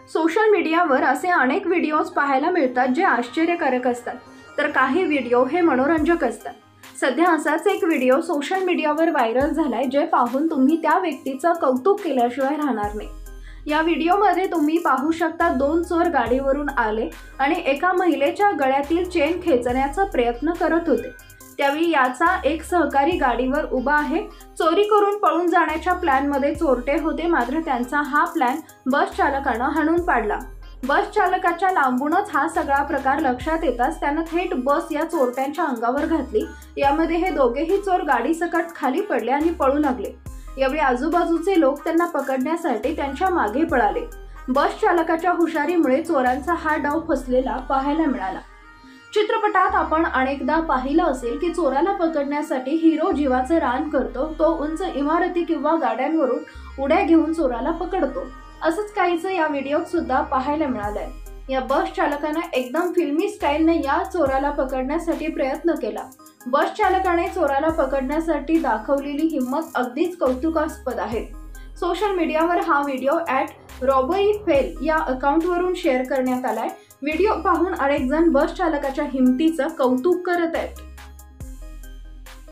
Social मीडियावर असे अनेक व्हिडिओज पाहायला मिळतात जे आश्चर्यकारक असतात, तर काही व्हिडिओ हे मनोरंजक असतात। सध्या असाच एक व्हिडिओ सोशल मीडियावर व्हायरल झालाय, जे पाहून तुम्ही त्या व्यक्तीचं कौतुक केल्याशिवाय राहणार नाही। या व्हिडिओमध्ये तुम्ही पाहू शकता, दोन चोर गाडीवरून आले आणि एका महिलेच्या गळ्यातील चेन खेचण्याचा प्रयत्न करत होते। त्यावेळी याचा एक सहकारी गाडीवर उभा आहे। चोरी करून पळून जाण्याच्या प्लॅनमध्ये चोरटे होते, मात्र त्यांचा हा प्लॅन बस चालकानं हाणून पाडला। बस चालकाच्या लांबूनच हा सगळा प्रकार लक्षात येताच त्यानं थेट बस या चोरट्यांच्या अंगावर घातली। यामध्ये हे दोघेही चोर गाडीसकट खाली पडले आणि पळू लागले। यावेळी आजूबाजूचे लोक त्यांना पकडण्यासाठी त्यांच्या मागे पळाले। बस चालकाच्या हुशारीमुळे चोरांचा हा डाव फसलेला पाहायला मिळाला। चित्रपटात आपण अनेकदा पाहिलं असेल की चोराला पकडण्यासाठी हिरो जीवाचं रान करतो, तो उंच इमारती किंवा गाड्यांवरून उड्या घेऊन चोराला पकडतो। असंच काहीच या व्हिडिओत सुद्धा पाहायला मिळालंय। या बस चालकाने एकदम फिल्मी स्टाईलने या चोराला पकडण्यासाठी प्रयत्न केला। बस चालकाने चोराला पकडण्यासाठी दाखवलेली हिंमत अगदीच कौतुकास्पद आहे। सोशल मीडियावर हा व्हिडिओ @robberyfail या अकाउंटवरून शेअर करण्यात आलाय। व्हिडिओ पाहून अनेक जण बस चालकाच्या हिमतीचं कौतुक करत आहेत।